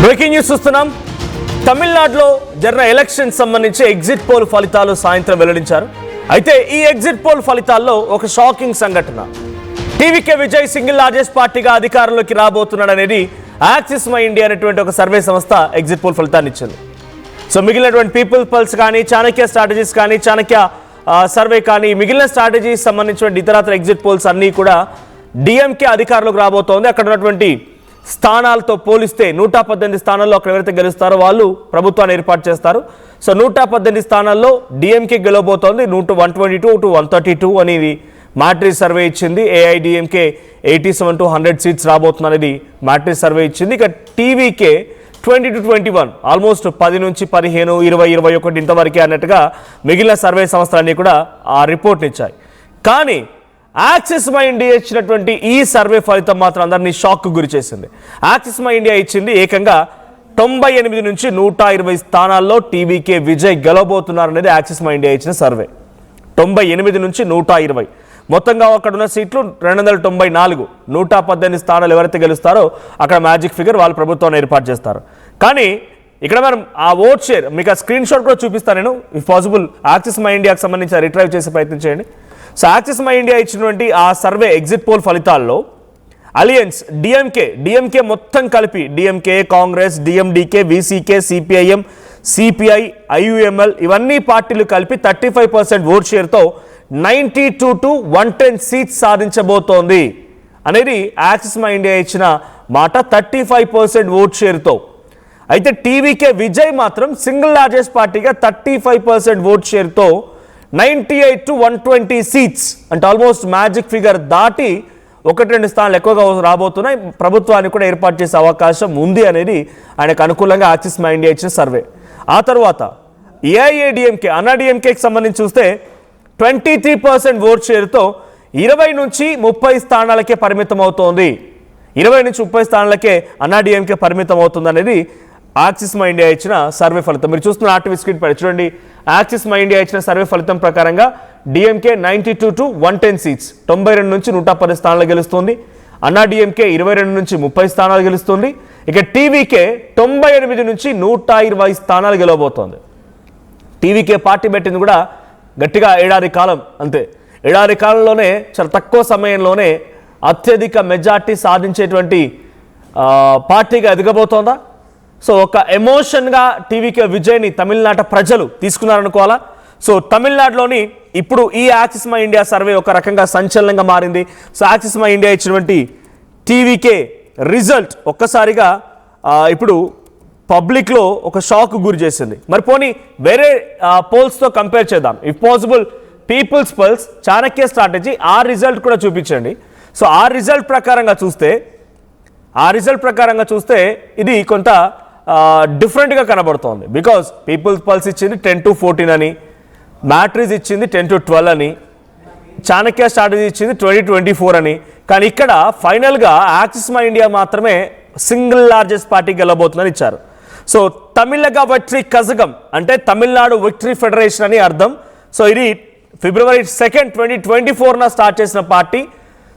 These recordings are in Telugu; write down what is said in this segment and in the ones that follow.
బ్రేకింగ్ న్యూస్ చూస్తున్నాం. తమిళనాడులో జరిగిన ఎలక్షన్ సంబంధించి ఎగ్జిట్ పోల్ ఫలితాలు సాయంత్రం వెల్లడించారు. అయితే ఈ ఎగ్జిట్ పోల్ ఫలితాల్లో ఒక షాకింగ్ సంఘటన. టీవీకే విజయ్ సింగిల్ లార్జెస్ట్ పార్టీగా అధికారంలోకి రాబోతున్నాడనేది యాక్సిస్ మై ఇండియా అనేటువంటి ఒక సర్వే సంస్థ ఎగ్జిట్ పోల్ ఫలితాన్ని ఇచ్చింది. సో మిగిలినటువంటి పీపుల్ పల్స్ కానీ, చాణక్య స్ట్రాటజీస్ కానీ, చాణక్య సర్వే కానీ, మిగిలిన స్ట్రాటజీస్ సంబంధించిన ఇతరత్ర ఎగ్జిట్ పోల్స్ అన్నీ కూడా డిఎంకే అధికారంలోకి రాబోతోంది. అక్కడ ఉన్నటువంటి స్థానాలతో పోలిస్తే 118 స్థానాల్లో అక్కడ ఎవరైతే గెలుస్తారో వాళ్ళు ప్రభుత్వాన్ని ఏర్పాటు చేస్తారు. సో 118 స్థానాల్లో డిఎంకే గెలవబోతోంది. 122 to 132 అనేది మ్యాట్రిక్స్ సర్వే ఇచ్చింది. ఏఐడిఎంకే 87 to 100 సీట్స్ రాబోతుంది అనేది మ్యాట్రిక్స్ సర్వే ఇచ్చింది. ఇక టీవీకే 20 to 21 ఆల్మోస్ట్ 10 నుంచి 15, 20, 21 ఇంతవరకే అన్నట్టుగా మిగిలిన సర్వే సంస్థలన్నీ కూడా ఆ రిపోర్ట్ని ఇచ్చాయి. కానీ యాక్సిస్ మై ఇండియా ఇచ్చినటువంటి ఈ సర్వే ఫలితం మాత్రం అందరినీ షాక్కు గురి చేసింది. యాక్సిస్ మై ఇండియా ఇచ్చింది ఏకంగా 98 నుంచి 120 స్థానాల్లో టీవీకే విజయ్ గెలవబోతున్నారనేది యాక్సిస్ మై ఇండియా ఇచ్చిన సర్వే. 98 నుంచి 120 మొత్తంగా అక్కడ ఉన్న సీట్లు 294. 118 స్థానాలు ఎవరైతే గెలుస్తారో అక్కడ మ్యాజిక్ ఫిగర్ వాళ్ళు ప్రభుత్వాన్ని ఏర్పాటు చేస్తారు. కానీ ఇక్కడ మనం ఆ ఓట్ షేర్ మీకు ఆ స్క్రీన్ షాట్ కూడా చూపిస్తాను నేను. ఇఫ్ పాసిబుల్ యాక్సిస్ మై ఇండియాకి సంబంధించి రిట్రైవ్ చేసే ప్రయత్నం చేయండి. సో యాక్సిస్ మై ఇండియా ఇచ్చినటువంటి ఆ సర్వే ఎగ్జిట్ పోల్ ఫలితాల్లో అలియన్స్ డిఎంకే మొత్తం కలిపి DMK, Congress, DMDK, VCK, CPIM, CPI, IUML ఇవన్నీ పార్టీలు కలిపి 35% ఓట్ షేర్తో 92 to 110 సీట్స్ సాధించబోతోంది అనేది యాక్సిస్ మై ఇండియా ఇచ్చిన మాట. 35% ఓట్ షేర్తో. అయితే టీవీకే విజయ్ మాత్రం సింగిల్ లార్జెస్ట్ పార్టీగా 35% ఓట్ షేర్తో 98 to 120 సీట్స్ అంటే ఆల్మోస్ట్ మ్యాజిక్ ఫిగర్ దాటి 1-2 స్థానాలు ఎక్కువగా రాబోతున్నాయి. ప్రభుత్వాన్ని కూడా ఏర్పాటు చేసే అవకాశం ఉంది అనేది ఆయనకు అనుకూలంగా యాక్సిస్ మై ఇండియా ఇచ్చిన సర్వే. ఆ తర్వాత ఏఐఏడిఎంకే అన్నాడీఎంకేకి సంబంధించి చూస్తే 23% ఓట్ షేర్తో 20 నుంచి 30 స్థానాలకే పరిమితం అవుతోంది. 20 నుంచి 30 స్థానాలకే అన్నాడీఎంకే పరిమితం అవుతుంది అనేది యాక్సిస్ మై ఇండియా ఇచ్చిన సర్వే ఫలితం. మీరు చూస్తున్న ఆర్టీవీ స్క్రీన్ పై చూడండి. యాక్సిస్ మై ఇండియా ఇచ్చిన సర్వే ఫలితం ప్రకారంగా డిఎంకే 92 to 110 సీట్స్ 92 నుంచి 110 స్థానాలు గెలుస్తుంది. అన్నాడీఎంకే 22 నుంచి 30 స్థానాలు గెలుస్తుంది. ఇక టీవీకే 98 నుంచి 120 స్థానాలు గెలవబోతోంది. టీవీకే పార్టీ పెట్టింది కూడా గట్టిగా ఏడాది కాలం అంతే. ఏడాది కాలంలోనే చాలా తక్కువ సమయంలోనే అత్యధిక మెజార్టీ సాధించేటువంటి పార్టీగా ఎదగబోతోందా? సో ఒక ఎమోషన్గా టీవీకే విజయ్ని తమిళనాట ప్రజలు తీసుకున్నారనుకోవాలా. సో తమిళనాడులోని ఇప్పుడు ఈ యాక్సిస్ మై ఇండియా సర్వే ఒక రకంగా సంచలనంగా మారింది. సో యాక్సిస్ మై ఇండియా ఇచ్చినటువంటి టీవీకే రిజల్ట్ ఒక్కసారిగా ఇప్పుడు పబ్లిక్లో ఒక షాక్ గురి చేసింది. మరి పోనీ వేరే పోల్స్తో కంపేర్ చేద్దాం. If possible People's Pulse, Chanakya strategy ఆ రిజల్ట్ కూడా చూపించండి. సో ఆ రిజల్ట్ ప్రకారంగా చూస్తే ఇది కొంత డిఫరెంట్గా కనబడుతోంది. బికాజ్ పీపుల్స్ పల్స్ ఇచ్చింది 10 to 14 అని, మ్యాట్రిక్స్ ఇచ్చింది 10 to 12 అని, చాణక్య స్ట్రాటజీ ఇచ్చింది 20 to 24 అని. కానీ ఇక్కడ ఫైనల్గా యాక్సిస్ మై ఇండియా మాత్రమే సింగిల్ లార్జెస్ట్ పార్టీ గెలవబోతుందని ఇచ్చారు. సో తమిళగా విక్టరీ కజగం అంటే తమిళనాడు విక్టరీ ఫెడరేషన్ అని అర్థం. సో ఇది February 2nd, 2024 స్టార్ట్ చేసిన పార్టీ.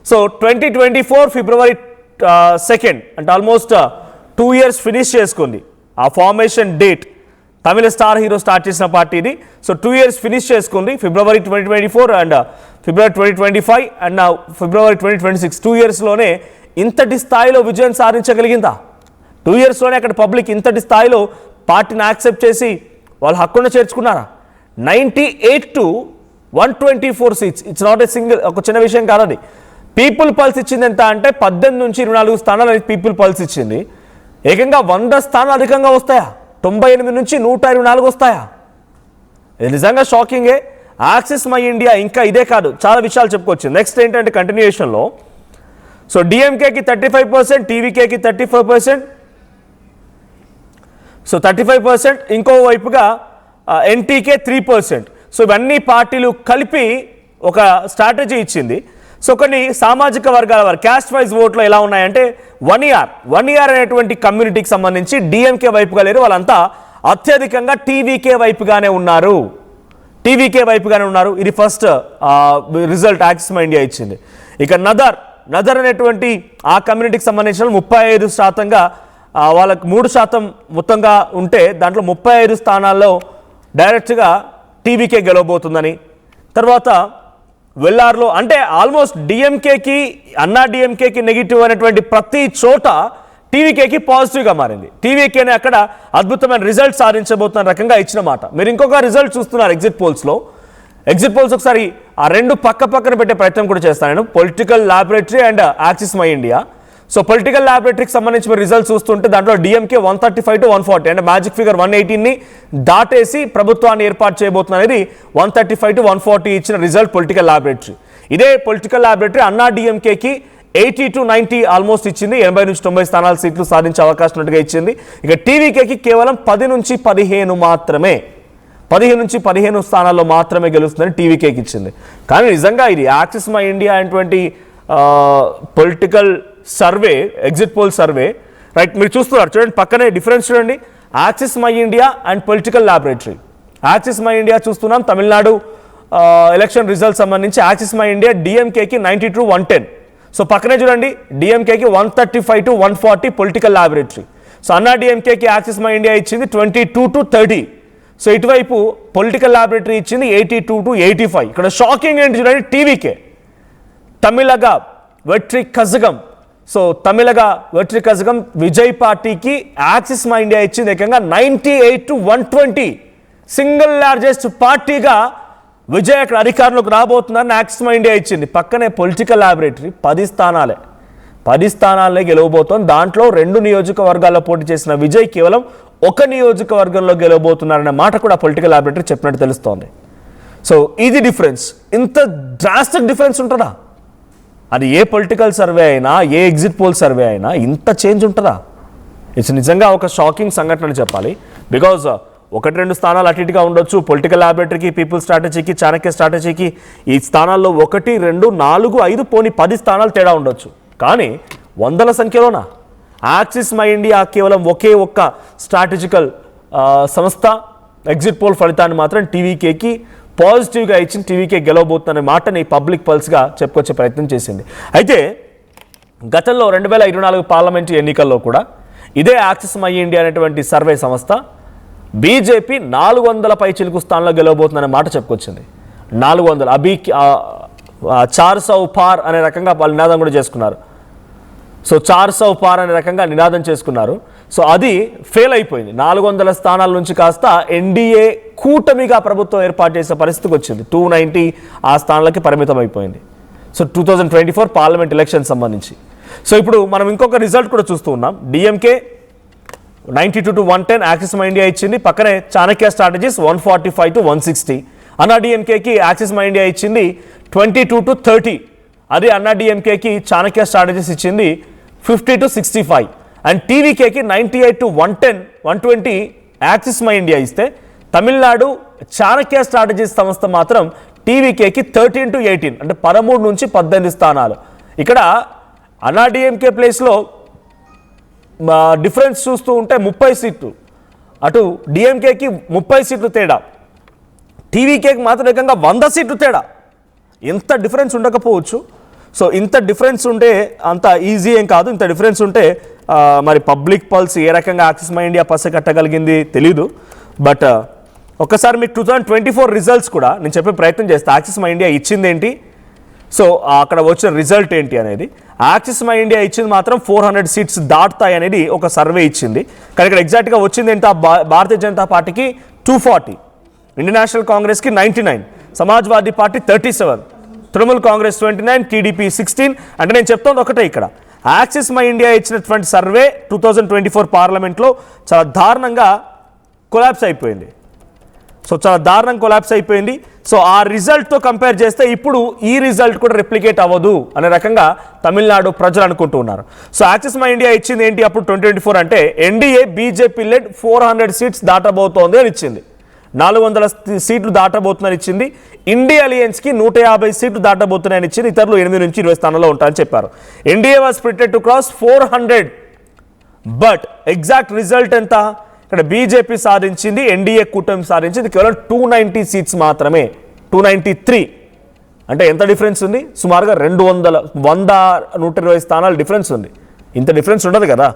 సో 2024 February 2nd అంటే ఆల్మోస్ట్ 2 years ఫినిష్ చేసుకుంది. ఆ ఫార్మేషన్ డేట్ తమిళ స్టార్ హీరో స్టార్ట్ చేసిన పార్టీ ఇది. సో 2 years ఫినిష్ చేసుకుంది. February 2024 and February 2025 and February 2026 2 yearsలోనే ఇంతటి స్థాయిలో విజయం సాధించగలిగిందా? 2 yearsలోనే అక్కడ పబ్లిక్ ఇంతటి స్థాయిలో పార్టీని యాక్సెప్ట్ చేసి వాళ్ళ హక్కును చేర్చుకున్నారా? 98 to 124 seats. It's not a single ఒక చిన్న విషయం కాదు అది. పీపుల్ పల్స్ ఇచ్చింది ఎంత అంటే 18 నుంచి 24 స్థానాలు అనేది పీపుల్ పల్స్ ఇచ్చింది. ఏకంగా 100 స్థానాలు అధికంగా వస్తాయా? 98 నుంచి 124 వస్తాయా? ఇది నిజంగా షాకింగే. యాక్సిస్ మై ఇండియా ఇంకా ఇదే కాదు, చాలా విషయాలు చెప్పుకోవచ్చు. నెక్స్ట్ ఏంటంటే కంటిన్యూషన్లో సో డిఎంకేకి 35%, టీవీకేకి 35%, సో 35%. ఇంకో వైపుగా ఎన్టీకే 3%. సో ఇవన్నీ పార్టీలు కలిపి ఒక స్ట్రాటజీ ఇచ్చింది. సో కొన్ని సామాజిక వర్గాల వారు క్యాస్ట్ వైజ్ ఓట్లు ఎలా ఉన్నాయంటే 1 year అనేటువంటి కమ్యూనిటీకి సంబంధించి డిఎంకే వైపుగా లేరు, వాళ్ళంతా అత్యధికంగా టీవీకే వైపుగానే ఉన్నారు. ఇది first result axis My India ఇచ్చింది. ఇక నదర్ అనేటువంటి ఆ కమ్యూనిటీకి సంబంధించిన 35% వాళ్ళకి 3% మొత్తంగా ఉంటే దాంట్లో 35 స్థానాల్లో డైరెక్ట్గా టీవీకే గెలవబోతుందని, తర్వాత వెల్లార్లో అంటే ఆల్మోస్ట్ డిఎంకేకి అన్నా డిఎంకేకి నెగిటివ్ అనేటువంటి ప్రతి చోట టీవీకేకి పాజిటివ్గా మారింది. టీవీకేనే అక్కడ అద్భుతమైన రిజల్ట్ సాధించబోతున్న రకంగా ఇచ్చిన మాట. మీరు ఇంకొక రిజల్ట్ చూస్తున్నారు ఎగ్జిట్ పోల్స్ ఒకసారి ఆ రెండు పక్కన పెట్టే ప్రయత్నం కూడా చేస్తాను నేను. Political laboratory and Axis My India. So political ల్యాబొరేటరీకి సంబంధించి మీరు రిజల్ట్ చూస్తుంటే దాంట్లో డిఎంకే 135 to 140 అంటే మ్యాజిక్ ఫిగర్ 118ని దాటేసి ప్రభుత్వాన్ని ఏర్పాటు చేయబోతున్న అనేది 135 to 140 ఇచ్చిన రిజల్ట్ పొలిటికల్ ల్యాబొరేటరీ. ఇదే పొలిటికల్ ల్యాబొరేటరీ అన్నా డిఎంకేకి 80 to 90 ఆల్మోస్ట్ ఇచ్చింది. 80 నుంచి 90 స్థానాల సీట్లు సాధించే అవకాశం ఉన్నట్టుగా ఇచ్చింది. ఇక టీవీకేకి కేవలం 10 నుంచి 15 మాత్రమే, 15 నుంచి 15 స్థానాల్లో మాత్రమే గెలుస్తుందని టీవీకేకి ఇచ్చింది. కానీ నిజంగా ఇది యాక్సిస్ మై ఇండియా అనేటువంటి political survey, exit poll survey, right? మీరు చూస్తున్నారు చూడండి, పక్కనే డిఫరెన్స్ చూడండి. Axis My India and political laboratory. Axis My India చూస్తున్నాం తమిళనాడు ఎలక్షన్ రిజల్ట్ సంబంధించి. యాక్సిస్ మై ఇండియా డిఎంకేకి 90 to 110. సో పక్కనే చూడండి, డిఎంకేకి 135 to 140 political laboratory. So Anna డిఎంకేకి యాక్సిస్ మై ఇండియా ఇచ్చింది 22 to 30. సో ఇటువైపు పొలిటికల్ ల్యాబొరేటరీ ఇచ్చింది 82 to 85. ఇక్కడ షాకింగ్ ఏంటి చూడండి, టీవీకే తమిళగా వెట్రి కజగం. సో తమిళగా వెట్రి కజగం విజయ్ పార్టీకి యాక్సిస్ మై ఇండియా ఇచ్చింది ఏకంగా 98 to 120. సింగిల్ లార్జెస్ట్ పార్టీగా విజయ్ అక్కడ అధికారంలోకి రాబోతుందని యాక్సిస్ మై ఇండియా ఇచ్చింది. పక్కనే పొలిటికల్ ల్యాబొరేటరీ 10 స్థానాలే గెలవబోతోంది. దాంట్లో 2 నియోజకవర్గాల్లో పోటీ చేసిన విజయ్ కేవలం 1 నియోజకవర్గంలో గెలవబోతున్నారనే మాట కూడా పొలిటికల్ ల్యాబొరేటరీ చెప్పినట్టు తెలుస్తోంది. సో ఇది డిఫరెన్స్. ఇంత డ్రాస్టిక్ డిఫరెన్స్ ఉంటుందా? అది ఏ పొలిటికల్ సర్వే అయినా, ఏ ఎగ్జిట్ పోల్ సర్వే అయినా ఇంత చేంజ్ ఉంటుందా? ఇట్స్ నిజంగా ఒక షాకింగ్ సంఘటన చెప్పాలి. బికాజ్ 1-2 స్థానాలు అటు ఇటుగా ఉండొచ్చు. పొలిటికల్ ల్యాబొరేటరీకి, పీపుల్ స్ట్రాటజీకి, చాణక్య స్ట్రాటజీకి ఈ స్థానాల్లో 1, 2, 4, 5 పోనీ 10 స్థానాలు తేడా ఉండొచ్చు. కానీ వందల సంఖ్యలోనా? యాక్సిస్ మై ఇండియా కేవలం ఒకే ఒక్క స్ట్రాటజికల్ సంస్థ ఎగ్జిట్ పోల్ ఫలితాన్ని మాత్రం టీవీకేకి పాజిటివ్గా ఇచ్చింది. టీవీకే గెలవబోతున్న మాటని పబ్లిక్ పల్స్గా చెప్పుకొచ్చే ప్రయత్నం చేసింది. అయితే గతంలో 2024 పార్లమెంటు ఎన్నికల్లో కూడా ఇదే యాక్సిస్ మై ఇండియా అనేటువంటి సర్వే సంస్థ బీజేపీ 400 పైచిలుకు స్థానంలో గెలవబోతుందనే మాట చెప్పుకొచ్చింది. 400 అభి 400 పార్ అనే రకంగా వాళ్ళు నినాదం కూడా చేసుకున్నారు. సో 400 పార్ అనే రకంగా నినాదం చేసుకున్నారు. సో అది ఫెయిల్ అయిపోయింది. 400 స్థానాల నుంచి కాస్త ఎన్డీఏ కూటమిగా ప్రభుత్వం ఏర్పాటు చేసే పరిస్థితికి వచ్చింది. 290 ఆ స్థానాలకి పరిమితం అయిపోయింది. సో 2024 పార్లమెంట్ ఎలక్షన్ సంబంధించి. సో ఇప్పుడు మనం ఇంకొక రిజల్ట్ కూడా చూస్తూ ఉన్నాం. DMK 92 to 110 axis My India ఇచ్చింది. పక్కనే చాణక్య స్ట్రాటజీస్ 145 to 160. అన్నా డిఎంకేకి యాక్సిస్ మై ఇండియా ఇచ్చింది 22 to 30. అది అన్నా డిఎంకేకి చాణక్య స్ట్రాటజీస్ ఇచ్చింది 50 to 65. అండ్ టీవీకేకి 98 to 110, 120 యాక్సిస్ మై ఇండియా ఇస్తే తమిళనాడు చాణక్య స్ట్రాటజీస్ సంస్థ మాత్రం టీవీకేకి 13 to 18 అంటే 13 నుంచి 18 స్థానాలు. ఇక్కడ అన్నా డిఎంకే ప్లేస్లో డిఫరెన్స్ చూస్తూ ఉంటే 30 సీట్లు, అటు డిఎంకేకి 30 సీట్లు తేడా, టీవీకేకి మాత్రం ఏకంగా 100 సీట్లు తేడా. ఎంత డిఫరెన్స్ ఉండకపోవచ్చు. సో ఇంత డిఫరెన్స్ ఉంటే అంత ఈజీ ఏం కాదు. ఇంత డిఫరెన్స్ ఉంటే మరి పబ్లిక్ పల్స్ ఏ రకంగా యాక్సిస్ మై ఇండియా పసిగట్టగలిగింది తెలీదు. బట్ ఒక్కసారి మీకు 2024 రిజల్ట్స్ కూడా నేను చెప్పే ప్రయత్నం చేస్తే యాక్సిస్ మై ఇండియా ఇచ్చింది ఏంటి, సో అక్కడ వచ్చిన రిజల్ట్ ఏంటి అనేది. యాక్సిస్ మై ఇండియా ఇచ్చింది మాత్రం 400 సీట్స్ దాటుతాయి అనేది ఒక సర్వే ఇచ్చింది. కానీ ఇక్కడ ఎగ్జాక్ట్గా వచ్చింది ఏంటి, భారతీయ జనతా పార్టీకి 240, ఇండియన్ నేషనల్ కాంగ్రెస్కి 99, సమాజ్వాదీ పార్టీ 37, తృణమూల్ కాంగ్రెస్ 29, టీడీపీ 16. అంటే నేను చెప్తోంది ఒకటే, ఇక్కడ యాక్సిస్ మై ఇండియా ఇచ్చినటువంటి సర్వే 2024 పార్లమెంట్లో చాలా దారుణంగా కొలాప్స్ అయిపోయింది. సో చాలా దారుణంగా కొలాప్స్ అయిపోయింది. సో ఆ రిజల్ట్తో కంపేర్ చేస్తే ఇప్పుడు ఈ రిజల్ట్ కూడా రెప్లికేట్ అవ్వదు అనే రకంగా తమిళనాడు ప్రజలు అనుకుంటూ ఉన్నారు. సో యాక్సిస్ మై ఇండియా ఇచ్చింది ఏంటి అప్పుడు 2024 అంటే ఎన్డీఏ బీజేపీ లెడ్ 400 సీట్స్ దాటబోతోంది అని ఇచ్చింది. 400 సీట్లు దాటబోతుందని ఇచ్చింది. ఇండియా అలయన్స్కి 150 సీట్లు దాటబోతున్నాయని ఇచ్చింది. ఇతరులు 8 నుంచి 20 స్థానాల్లో ఉంటారని చెప్పారు. NDA was predicted to cross 400. But exact result ఎంత, ఇక్కడ బీజేపీ సాధించింది, ఎన్డీఏ కూటమి సాధించింది కేవలం 290 సీట్స్ మాత్రమే. 293 అంటే ఎంత డిఫరెన్స్ ఉంది, సుమారుగా 120 స్థానాల డిఫరెన్స్ ఉంది. ఇంత డిఫరెన్స్ ఉండదు కదా.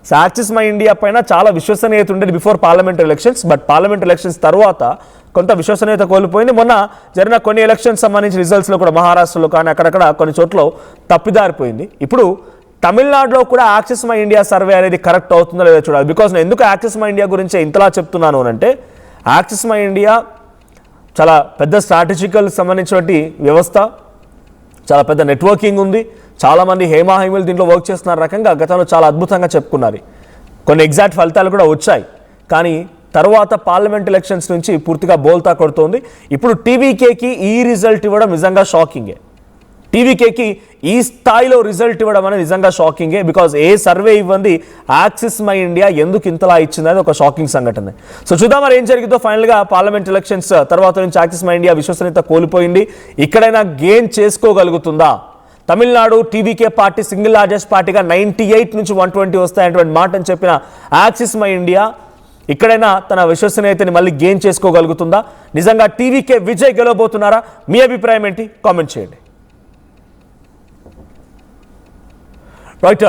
సో యాక్సిస్ మై ఇండియా పైన చాలా విశ్వసనీయత ఉండేది before parliament elections. But parliament elections తర్వాత కొంత విశ్వసనీయత కోల్పోయింది. మొన్న జరిగిన కొన్ని ఎలక్షన్స్ సంబంధించిన రిజల్ట్స్లో కూడా మహారాష్ట్రలో కానీ అక్కడక్కడ కొన్ని చోట్ల తప్పిదారిపోయింది. ఇప్పుడు తమిళనాడులో కూడా యాక్సిస్ మై ఇండియా సర్వే అనేది కరెక్ట్ అవుతుందో లేదో చూడాలి. బికాజ్ నేను ఎందుకు యాక్సిస్ మై ఇండియా గురించి ఇంతలా చెప్తున్నాను అంటే యాక్సిస్ మై ఇండియా చాలా పెద్ద స్ట్రాటజికల్ సంబంధించినటువంటి వ్యవస్థ, చాలా పెద్ద నెట్వర్కింగ్ ఉంది, చాలామంది హేమాహేమీలు దీంట్లో వర్క్ చేస్తున్న రకంగా గతంలో చాలా అద్భుతంగా చెప్పుకున్నారు. కొన్ని ఎగ్జాక్ట్ ఫలితాలు కూడా వచ్చాయి. కానీ తర్వాత పార్లమెంట్ ఎలక్షన్స్ నుంచి పూర్తిగా బోల్తా కొడుతోంది. ఇప్పుడు టీవీకేకి ఈ రిజల్ట్ ఇవ్వడం నిజంగా షాకింగే. టీవీకేకి ఈ స్థాయిలో రిజల్ట్ ఇవ్వడం అనేది నిజంగా షాకింగే. బికాజ్ ఏ సర్వే ఇవ్వండి యాక్సిస్ మై ఇండియా ఎందుకు ఇంతలా ఇచ్చింది అనేది ఒక షాకింగ్ సంఘటన. సో చూద్దాం మరి ఏం జరిగిందో. ఫైనల్గా పార్లమెంట్ ఎలక్షన్స్ తర్వాత నుంచి యాక్సిస్ మై ఇండియా విశ్వసనీయత కోల్పోయింది. ఇక్కడైనా గెయిన్ చేసుకోగలుగుతుందా? Tamil Nadu TVK party single largest పార్టీగా 98 నుంచి 120 వస్తాయనేటువంటి మాట అని చెప్పిన యాక్సిస్ మై ఇండియా ఇక్కడైనా తన విశ్వసనీయతని మళ్ళీ గెయిన్ చేసుకోగలుగుతుందా? నిజంగా టీవీకే విజయ్ గెలవబోతున్నారా? మీ అభిప్రాయం ఏంటి? కామెంట్ చేయండి. రైట్.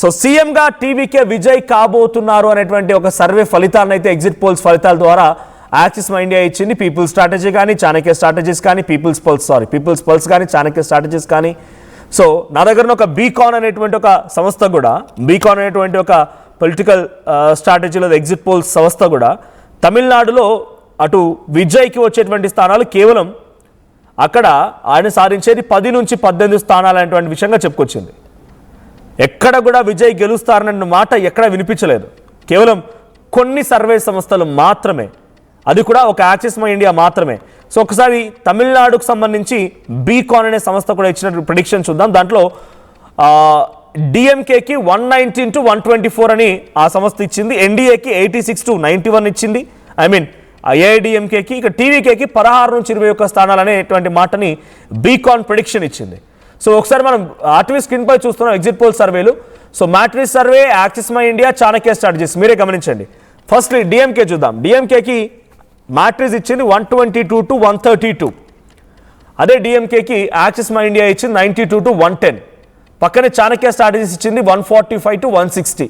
సో సీఎంగా టీవీకే విజయ్ కాబోతున్నారు అనేటువంటి ఒక సర్వే ఫలితాలను అయితే ఎగ్జిట్ పోల్స్ ఫలితాల ద్వారా యాక్సిస్ మై ఇండియా ఇచ్చింది. పీపుల్స్ స్ట్రాటజీ కానీ, చాణక్య స్ట్రాటజీస్ కానీ, పీపుల్స్ పల్స్ కానీ, చాణక్య స్ట్రాటజీస్ కానీ. సో నా దగ్గర ఒక బీకాన్ అనేటువంటి ఒక సంస్థ కూడా, బీకాన్ అనేటువంటి ఒక పొలిటికల్ స్ట్రాటజీలో ఎగ్జిట్ పోల్స్ సంస్థ కూడా తమిళనాడులో అటు విజయ్కి వచ్చేటువంటి స్థానాలు కేవలం అక్కడ ఆయన సాధించేది 10 నుంచి 18 స్థానాలు అనేటువంటి విషయంగా చెప్పుకొచ్చింది. ఎక్కడ కూడా విజయ్ గెలుస్తారన్న మాట ఎక్కడ వినిపించలేదు. కేవలం కొన్ని సర్వే సంస్థలు మాత్రమే, అది కూడా ఒక యాక్సిస్ మై ఇండియా మాత్రమే. సో ఒకసారి తమిళనాడుకు సంబంధించి బీకాన్ అనే సంస్థ కూడా ఇచ్చిన ప్రిడిక్షన్ చూద్దాం. దాంట్లో డిఎంకేకి 119 to 124 అని ఆ సంస్థ ఇచ్చింది. ఎన్డీఏకి 86 to 91 ఇచ్చింది. ఏఐడిఎంకేకి, ఇక టీవీకేకి 16 నుంచి 21 స్థానాలు అనేటువంటి మాటని బీకాన్ ప్రిడిక్షన్ ఇచ్చింది. సో ఒకసారి మనం ఆర్టీవీ స్క్రీన్ పై చూస్తున్నాం ఎగ్జిట్ పోల్ సర్వేలు. So matrix survey, axis My India, Chanakya strategies మీరే గమనించండి. ఫస్ట్లీ డిఎంకే చూద్దాం. డిఎంకేకి మ్యాట్రిక్స్ ఇచ్చింది 122 to 132. అదే డిఎంకేకి యాక్సిస్ మై ఇండియా ఇచ్చింది 92 to 110. పక్కనే చాణక్య స్ట్రాటజీస్ ఇచ్చింది 145 to 160.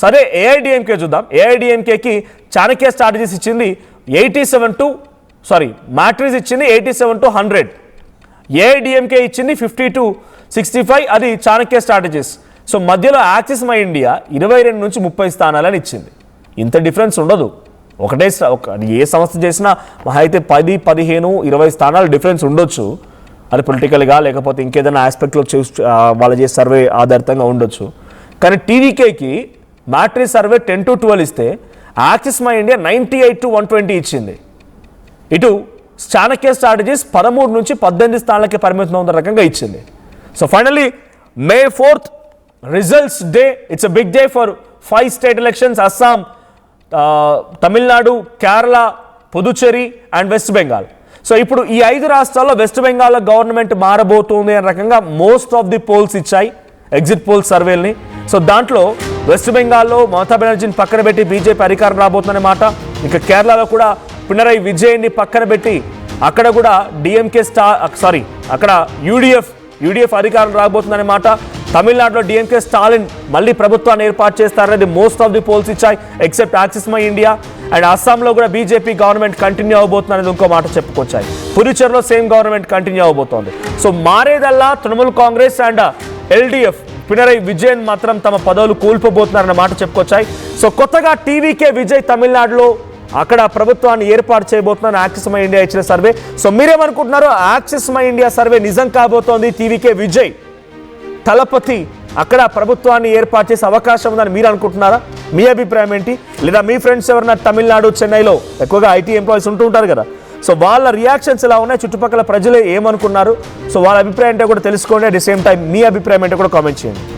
సరే ఏఐడిఎంకే చూద్దాం. ఏఐడిఎంకేకి చాణక్య స్ట్రాటజీస్ ఇచ్చింది మ్యాట్రిక్స్ ఇచ్చింది 87 to 100. ఏఐడిఎంకే ఇచ్చింది 50 to 65, అది చాణక్య స్ట్రాటజీస్. సో మధ్యలో యాక్సిస్ మై ఇండియా 22 నుంచి 30 స్థానాలని ఇచ్చింది. ఇంత డిఫరెన్స్ ఉండదు. ఏ సంస్థ చేసినా మహా అయితే 10, 15, 20 స్థానాలు డిఫరెన్స్ ఉండొచ్చు. అది పొలిటికల్గా లేకపోతే ఇంకేదైనా ఆస్పెక్ట్లో వాళ్ళు చేసే సర్వే ఆధారితంగా ఉండొచ్చు. కానీ టీవీకేకి మ్యాట్రిక్స్ సర్వే 10 to 12 ఇస్తే యాక్సిస్ మై ఇండియా 98 to 120 ఇచ్చింది. ఇటు చాణక్య స్ట్రాటజీస్ 13 నుంచి 18 స్థానాలకే పరిమితం ఉన్న రకంగా ఇచ్చింది. So finally May 4th results day. It's a big day for 5 state elections: Assam, Tamil Nadu, Kerala, Puducherry and West Bengal. So ఇప్పుడు ఈ 5 రాష్ట్రాల్లో వెస్ట్ బెంగాల్లో గవర్నమెంట్ మారబోతుంది అనే రకంగా మోస్ట్ ఆఫ్ ది పోల్స్ ఇచ్చాయి ఎగ్జిట్ పోల్ సర్వేల్ని. సో దాంట్లో వెస్ట్ బెంగాల్లో మమతా బెనర్జీని పక్కన పెట్టి బీజేపీ అధికారం రాబోతుందనే మాట. ఇక కేరళలో కూడా పినరై విజయన్ని పక్కన పెట్టి అక్కడ కూడా అక్కడ యూడిఎఫ్ అధికారం రాబోతుందనే మాట. తమిళనాడులో డిఎంకే స్టాలిన్ మళ్ళీ ప్రభుత్వాన్ని ఏర్పాటు చేస్తారనేది మోస్ట్ ఆఫ్ ది పోల్స్ ఇచ్చాయి except Axis My India. And అస్సాంలో కూడా బీజేపీ గవర్నమెంట్ కంటిన్యూ అవబోతుంది అనేది ఇంకో మాట చెప్పుకొచ్చాయి. పుదుచ్చేరిలో సేమ్ గవర్నమెంట్ కంటిన్యూ అవబోతోంది. సో మారేదల్లా తృణమూల్ కాంగ్రెస్ అండ్ ఎల్డీఎఫ్ పినరై విజయన్ మాత్రం తమ పదవులు కోల్పోబోతున్నారన్న మాట చెప్పుకొచ్చాయి. సో కొత్తగా టీవీకే విజయ్ తమిళనాడులో అక్కడ ప్రభుత్వాన్ని ఏర్పాటు చేయబోతున్నారు యాక్సిస్ మై ఇండియా ఇచ్చిన సర్వే. సో మీరేమనుకుంటున్నారు? యాక్సిస్ మై ఇండియా సర్వే నిజం కాబోతోంది, టీవీకే విజయ్ తలపతి అక్కడ ప్రభుత్వాన్ని ఏర్పాటు చేసే అవకాశం ఉందని మీరు అనుకుంటున్నారా? మీ అభిప్రాయం ఏంటి? లేదా మీ ఫ్రెండ్స్ ఎవరైనా తమిళనాడు, చెన్నైలో ఎక్కువగా ఐటీ ఎంప్లాయీస్ ఉంటూ ఉంటారు కదా, సో వాళ్ళ రియాక్షన్స్ ఎలా ఉన్నాయి, చుట్టుపక్కల ప్రజలు ఏమనుకున్నారు, సో వాళ్ళ అభిప్రాయం ఏంటో కూడా తెలుసుకోండి. అట్ ది సేమ్ టైం మీ అభిప్రాయం ఏంటో కూడా కామెంట్ చేయండి.